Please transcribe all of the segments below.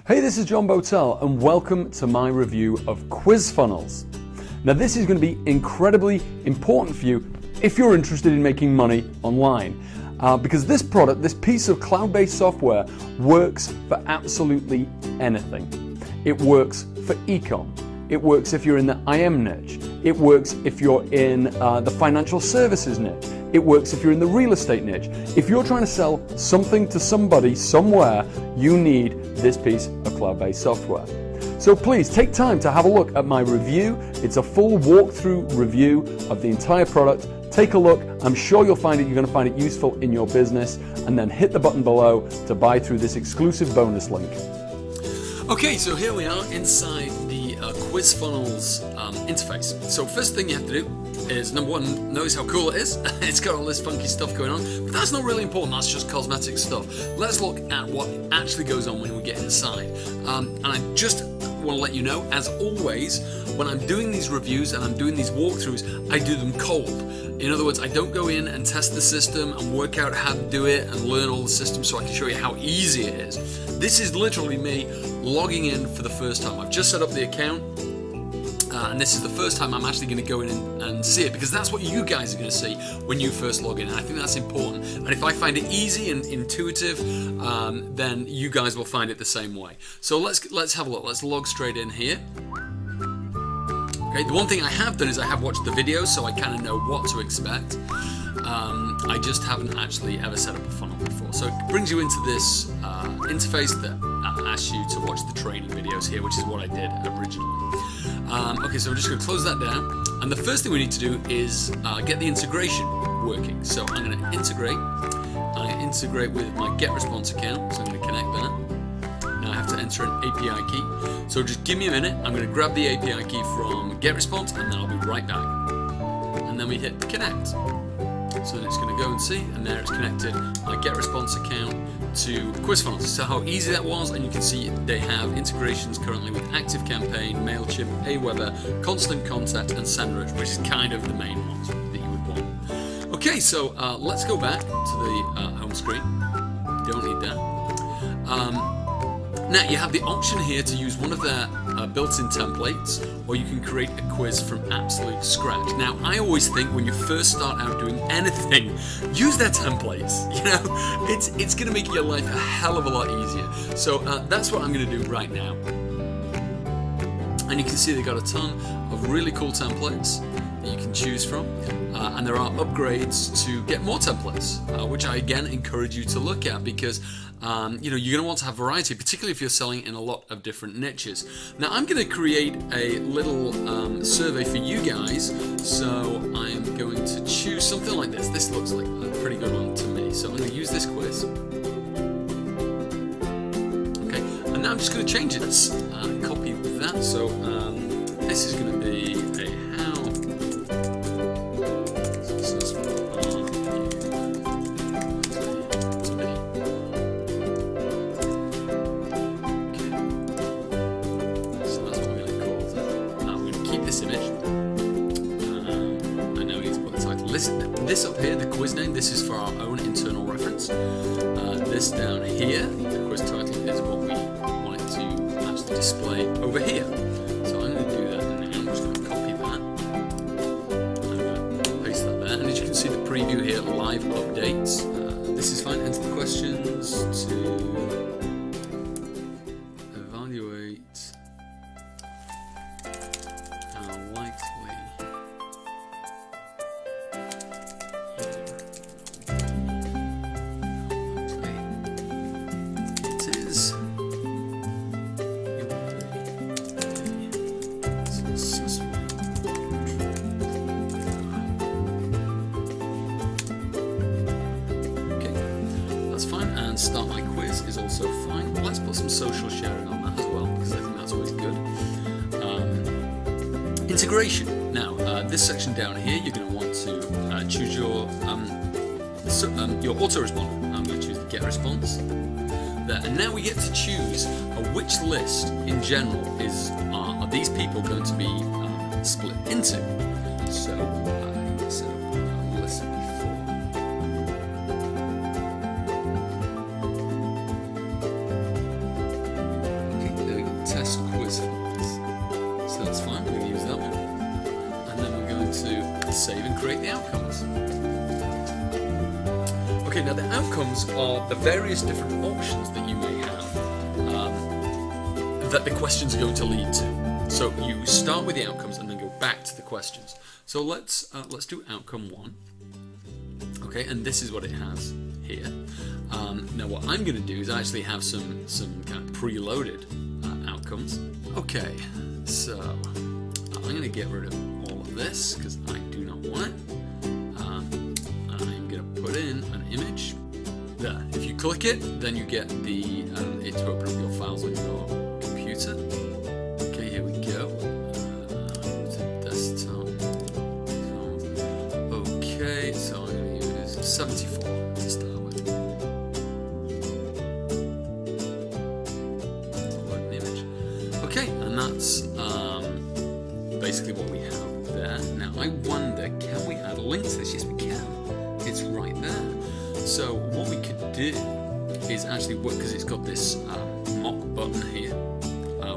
Hey, this is John Botel and welcome to my review of Quiz Funnels. Now this is going to be incredibly important for you if you're interested in making money online. Because this product, this piece of cloud-based software works for absolutely anything. It works for e-com. It works if you're in the IM niche. It works if you're in the financial services niche. It works if you're in the real estate niche. If you're trying to sell something to somebody somewhere, you need this piece of cloud-based software. So please take time to have a look at my review. It's a full walkthrough review of the entire product. Take a look. I'm sure you're going to find it useful in your business, and then hit the button below to buy through this exclusive bonus link. Okay, so here we are inside the Quiz Funnels interface. So first thing you have to do is, number one, notice how cool it is. It's got all this funky stuff going on, but that's not really important. That's just cosmetic stuff. Let's look at what actually goes on when we get inside. And I just want to let you know, as always, when I'm doing these reviews and I'm doing these walkthroughs, I do them cold. In other words, I don't go in and test the system and work out how to do it and learn all the systems so I can show you how easy it is. This is literally me logging in for the first time. I've just set up the account, and this is the first time I'm actually going to go in and see it, because that's what you guys are going to see when you first log in, and I think that's important. And if I find it easy and intuitive, then you guys will find it the same way. So let's have a look. Let's log straight in here. Okay, the one thing I have done is I have watched the videos, so I kind of know what to expect. I just haven't actually ever set up a funnel before. So it brings you into this interface that asks you to watch the training videos here, which is what I did originally. Okay, so we're just going to close that down. And the first thing we need to do is get the integration working. So I'm going to integrate. I integrate with my GetResponse account, so I'm going to connect that. Now I have to enter an API key. So just give me a minute. I'm going to grab the API key from GetResponse, and then I'll be right back. And then we hit connect. So then it's going to go and see, and there it's connected my GetResponse account to Quiz Funnels. So how easy that was, and you can see they have integrations currently with ActiveCampaign, MailChimp, Aweber, Constant Contact, and SendRich, which is kind of the main ones that you would want. Okay, so let's go back to the home screen. Don't need that. Now you have the option here to use one of their built-in templates, or you can create a quiz from absolute scratch. Now I always think when you first start out doing anything, use their templates. You know, it's going to make your life a hell of a lot easier. So that's what I'm going to do right now. And you can see they've got a ton of really cool templates that you can choose from. And there are upgrades to get more templates, which I again encourage you to look at, because you know, you're going to want to have variety, particularly if you're selling in a lot of different niches. Now I'm going to create a little survey for you guys, so I'm going to choose something like this. This looks like a pretty good one to me, so I'm going to use this quiz. Okay, and now I'm just going to change it, copy that. So this is going to be a this up here, the quiz name, this is for our own internal reference. This down here, the quiz title, is what we want it to actually display over here. So I'm going to do that now. I'm just going to copy that. I'm going to paste that there. And as you can see, the preview here, live updates. This is fine. Enter the questions to evaluate how likely start my quiz is also fine. Let's put some social sharing on that as well, because I think that's always good. Integration. Now, this section down here, you're going to want to choose your autoresponder. I'm going to choose the GetResponse there, and now we get to choose which list in general are these people going to be split into. So, set up a list before. test quiz files. So that's fine, we're going to use that one. And then we're going to save and create the outcomes. Okay, now the outcomes are the various different options that you may have that the questions are going to lead to. So you start with the outcomes and then go back to the questions. So let's do outcome 1. Okay, and this is what it has here. Now what I'm going to do is actually have some kind of preloaded outcomes. Okay, so I'm going to get rid of all of this because I do not want it. I'm going to put in an image there. If you click it, then you get it to open up your files on your computer. Okay, here we go. Desktop. Okay, so I'm going to use 74 to start with. Load an image. Okay, and that's basically what we have there. Now I wonder, can we add a link to this? Yes, we can. It's right there. So what we could do is actually work, because it's got this mock button here.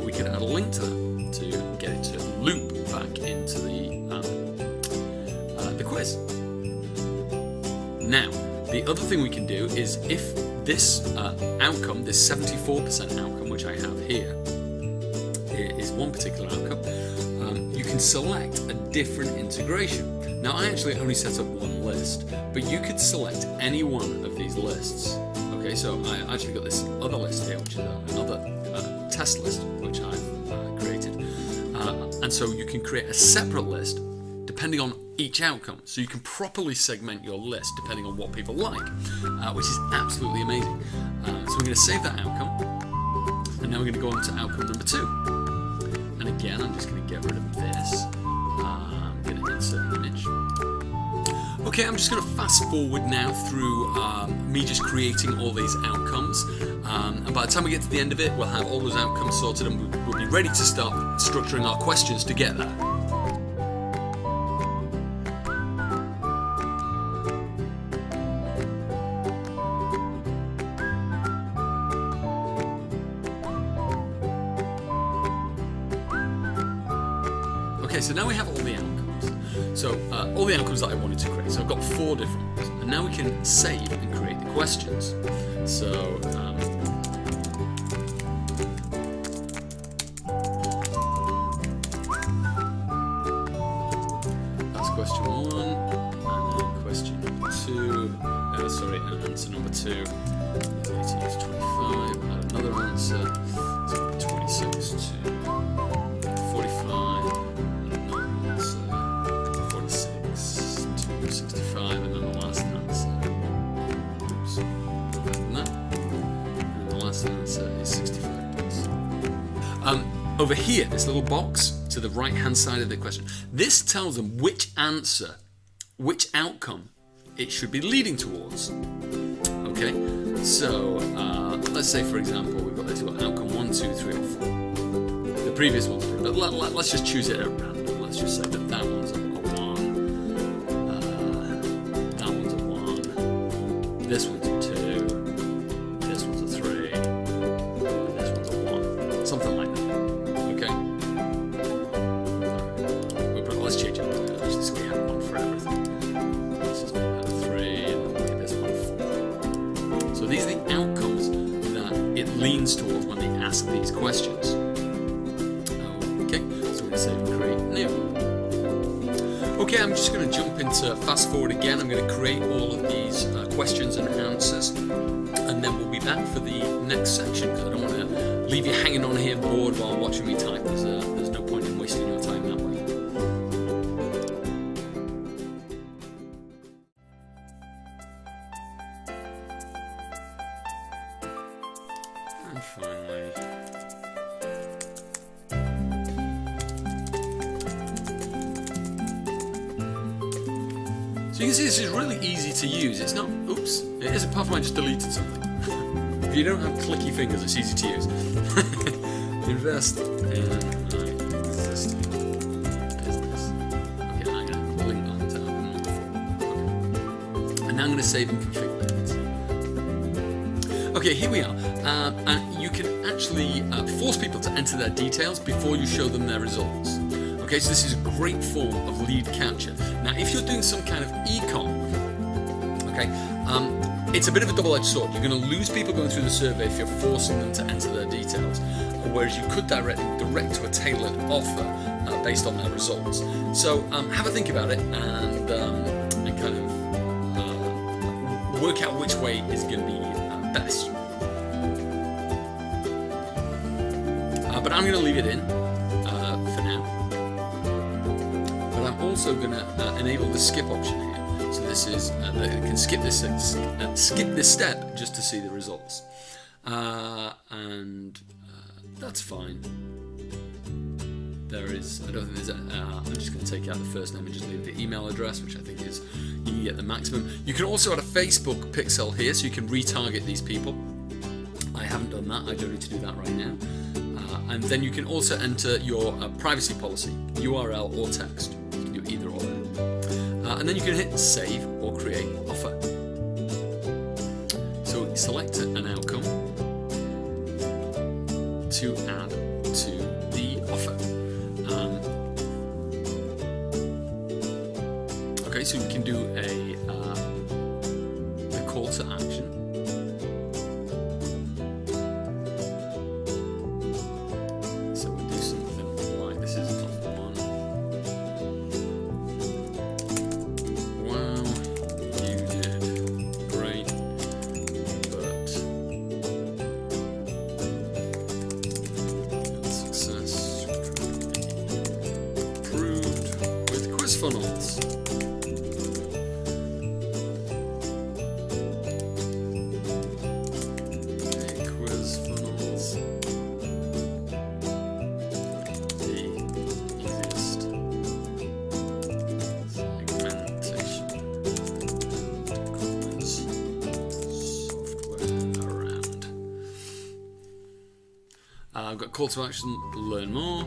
We could add a link to that to get it to loop back into the quiz. Now, the other thing we can do is if this outcome, this 74% outcome, which I have here, is one particular outcome, you can select a different integration. Now, I actually only set up one list, but you could select any one of these lists. Okay, so I actually got this other list here, which is another test list, which I've created. And so you can create a separate list depending on each outcome. So you can properly segment your list depending on what people like, which is absolutely amazing. So we're going to save that outcome, and now we're going to go on to outcome number 2. And again, I'm just going to get rid of this. I'm going to insert an image. Okay, I'm just going to fast forward now through me just creating all these outcomes. And by the time we get to the end of it, we'll have all those outcomes sorted and we'll be ready to start structuring our questions to get there. Okay, so now we have all the outcomes. So all the outcomes that I wanted to create. So I've got 4 different ones. And now we can save and create the questions. So that's question 1, and then question number 2. And answer number 2. 18 is 25. Add another answer. So 26 to 45. Over here, this little box to the right-hand side of the question, this tells them which answer, which outcome it should be leading towards. Okay, so let's say, for example, we've got outcome 1, 2, 3, or 4. The previous one's 3, but let's just choose it at random. Let's just say that one's a 1, that one's a 1, this one's a 2, this one's a 3, and this one's a 1. Something like that. Let's change it. Let's just we have 1 for everything. Let's just make that a 3 and then make this one a 4. So these are the outcomes that it leans towards when they ask these questions. Okay, so we're going to save and create new. Okay, I'm just going to jump into fast forward again. I'm going to create all of these questions and answers, and then we'll be back for the next section because I don't want to leave you hanging on here bored while watching me type. There's no point in wasting your time that way. And finally, so you can see this is really easy to use. It's not, oops, it is apart from I just deleted something. If you don't have clicky fingers, it's easy to use. Invest in my existing business. Okay, I'm going to link that to outcome number 4. Okay. And now I'm going to save and configure it. Okay, here we are. And you can actually force people to enter their details before you show them their results. Okay, so this is a great form of lead capture. Now, if you're doing some kind of e-com, okay, it's a bit of a double-edged sword. You're going to lose people going through the survey if you're forcing them to enter their details, whereas you could direct to a tailored offer based on their results. So have a think about it and kind of work out which way is going to be best. But I'm going to leave it in for now. But I'm also going to enable the skip option here. So this is you can skip this step just to see the results, and that's fine. There is, I don't think there's I'm just going to take out the first name and just leave the email address, which I think is, you can get the maximum. You can also add a Facebook pixel here, so you can retarget these people. I haven't done that, I don't need to do that right now. And then you can also enter your privacy policy, URL or text. You can do either or. And then you can hit save or create offer. So select an outcome to add to the offer. Okay, so we can do a call to action. So we'll do something like this is offer one. Wow, you did great, but success improved with quiz funnels. I've got call to action, learn more,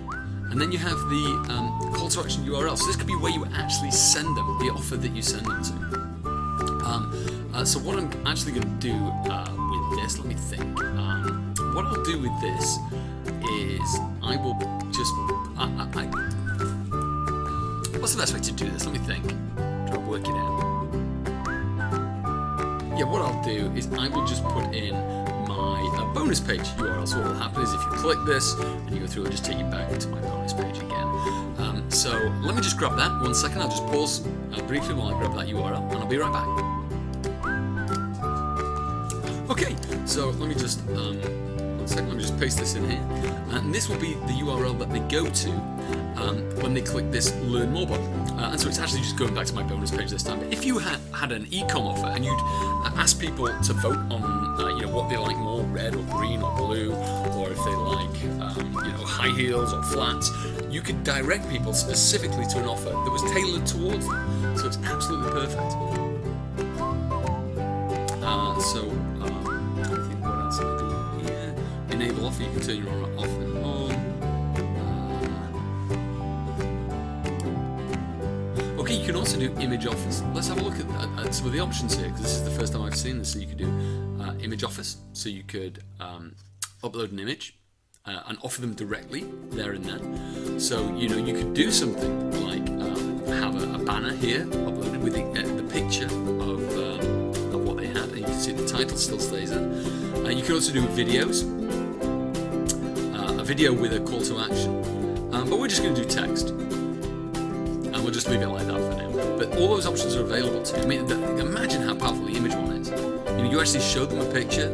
and then you have the call to action URL. So this could be where you actually send them, the offer that you send them to. So what I'm actually going to do with this, let me think. What I'll do with this is I will just, what's the best way to do this? Let me think. Try to work it out. Yeah, what I'll do is I will just put in my bonus page URL. So what will happen is if you click this and you go through, it'll just take you back to my bonus page again. So let me just grab that 1 second. I'll just pause briefly while I grab that URL and I'll be right back. Okay, so let me just 1 second. Let me just paste this in here, and this will be the URL that they go to when they click this Learn More button. And so it's actually just going back to my bonus page this time. But if you had an e-com offer and you'd ask people to vote on what they like more, red or green or blue, or if they like high heels or flats, you could direct people specifically to an offer that was tailored towards them. So it's absolutely perfect. So I think what else am I doing here? Enable offer. You can turn your offer on. Okay, you can also do image offers. Let's have a look at some of the options here, because this is the first time I've seen this. So you could do image offers. So you could upload an image and offer them directly there and then. So you could do something like have a banner here uploaded with the picture of what they had, and you can see the title still stays there. You can also do videos, a video with a call to action, but we're just going to do text. And we'll just leave it like that for now. But all those options are available to you. I mean, imagine how powerful the image one is. You actually show them a picture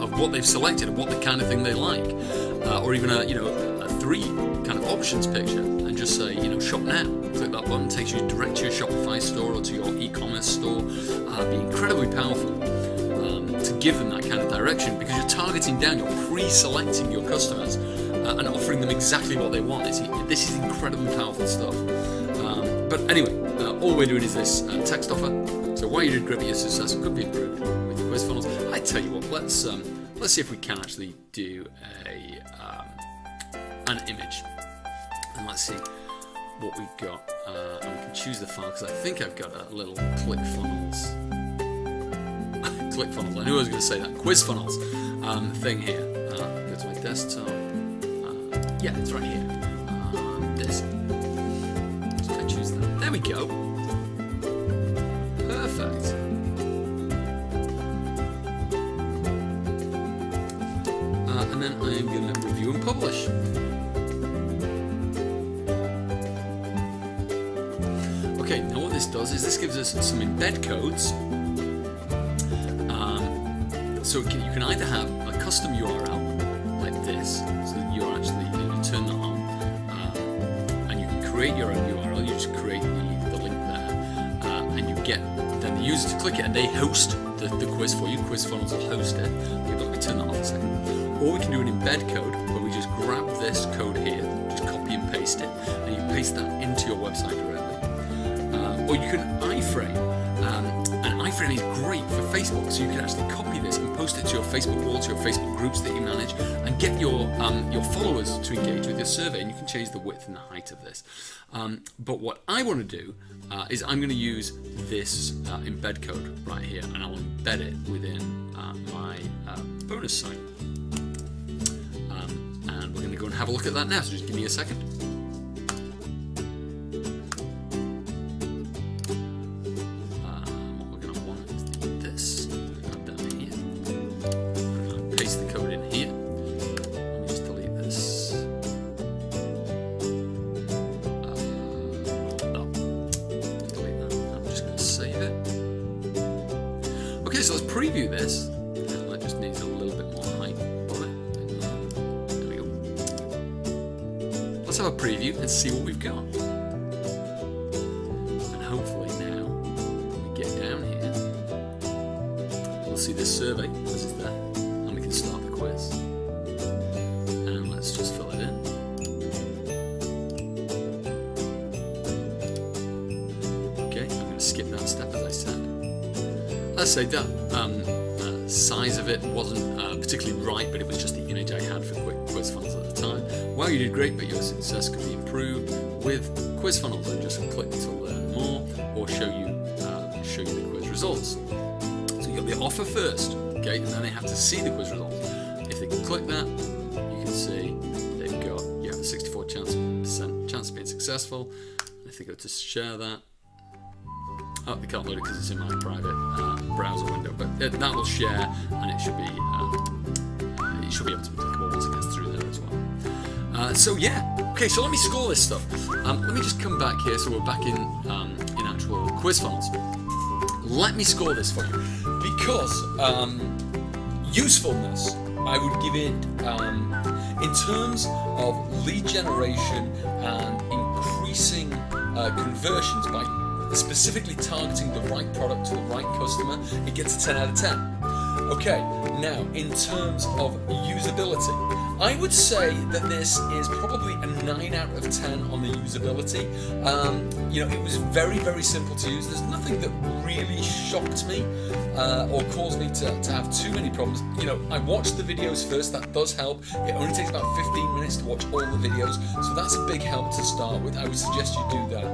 of what they've selected and what the kind of thing they like, or even a 3 kind of options picture, and just say shop now. Click that button, takes you direct to your Shopify store or to your e-commerce store. Be incredibly powerful to give them that kind of direction, because you're targeting down, you're pre-selecting your customers. And offering them exactly what they want. This is incredibly powerful stuff. But anyway, all we're doing is this text offer. So why you did great, but your success could be improved with quiz funnels. I tell you what, let's see if we can actually do an image, and let's see what we've got. And we can choose the file, because I think I've got a little ClickFunnels. ClickFunnels. I knew I was going to say that. QuizFunnels thing here. Go to my desktop. Yeah, it's right here. This. So I choose that. There we go. Perfect. And then I am going to review and publish. Okay, now what this does is this gives us some embed codes. So you can either have a custom URL like this, so that you're actually, you turn that on, and you can create your own URL. You just create the link there, and you get then the user to click it, and they host the quiz for you. QuizFunnels will host it. Let me turn that on a second. Or we can do an embed code where we just grab this code here, just copy and paste it, and you paste that into your website directly. Or you can iframe. And iframe is great for Facebook, so you can actually copy this and post it to your Facebook wall, to your Facebook groups that you manage, and get your followers to engage with your survey. And you can change the width and the height of this. But what I want to do is I'm going to use this embed code right here, and I'll embed it within my bonus site. And we're going to go and have a look at that now. So just give me a second. Okay, so let's preview this. That just needs a little bit more height on it. There we go. Let's have a preview and see what we've got. And hopefully now, when we get down here, we'll see this survey as it's there, and we can start the quiz. And let's just fill it in. Okay, I'm going to skip that step as I said. Let's say that size of it wasn't particularly right, but it was just the image I had for QuizFunnels at the time. Well, you did great, but your success could be improved with QuizFunnels. And just click to learn more, or show you the quiz results. So you got the offer first, okay, and then they have to see the quiz results. If they can click that, you can see they've got a 64% chance of being successful. And if they go to share that. Oh, they can't load it because it's in my private browser window, but that will share, and it should be able to be clickable once it gets through there as well. So yeah, okay. So let me score this stuff. Let me just come back here. So we're back in actual QuizFunnels. Let me score this for you because usefulness, I would give it in terms of lead generation and increasing conversions by specifically targeting the right product to the right customer, it gets a 10 out of 10. Okay, now in terms of usability, I would say that this is probably a 9 out of 10 on the usability. It was very, very simple to use. There's nothing that really shocked me or caused me to have too many problems. I watched the videos first, that does help. It only takes about 15 minutes to watch all the videos, so that's a big help to start with. I would suggest you do that.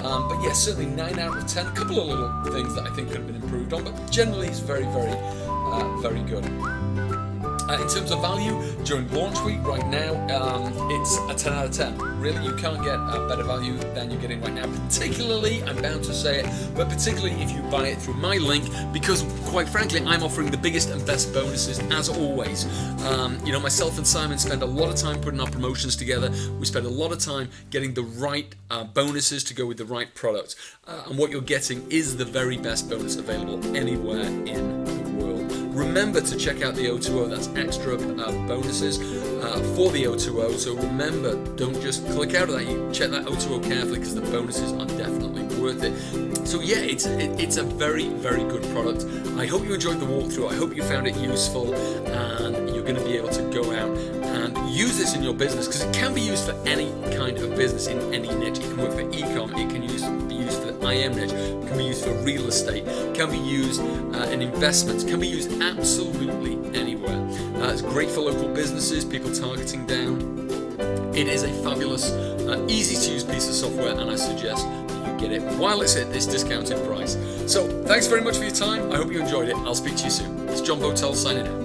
But yeah, certainly 9 out of 10. A couple of little things that I think could have been improved on, but generally it's very, very, very good. In terms of value, during launch week right now, it's a 10 out of 10. Really, you can't get a better value than you're getting right now. Particularly, I'm bound to say it, but particularly if you buy it through my link, because quite frankly, I'm offering the biggest and best bonuses as always. Myself and Simon spend a lot of time putting our promotions together. We spend a lot of time getting the right bonuses to go with the right product. And what you're getting is the very best bonus available anywhere in the world. Remember to check out the O2O, that's extra bonuses for the O2O. So remember, don't just click out of that, you check that O2O carefully because the bonuses are definitely worth it. So yeah, it's a very, very good product. I hope you enjoyed the walkthrough, I hope you found it useful, and you're going to be able to go out and use this in your business because it can be used for any kind of business in any niche. It can work for e-com, it can be used for the IM niche, it can be used for real estate, it can be used in investments, it can be used absolutely anywhere. It's great for local businesses, people targeting down. It is a fabulous, easy to use piece of software, and I suggest that you get it while it's at this discounted price. So thanks very much for your time. I hope you enjoyed it. I'll speak to you soon. It's John Botel signing out.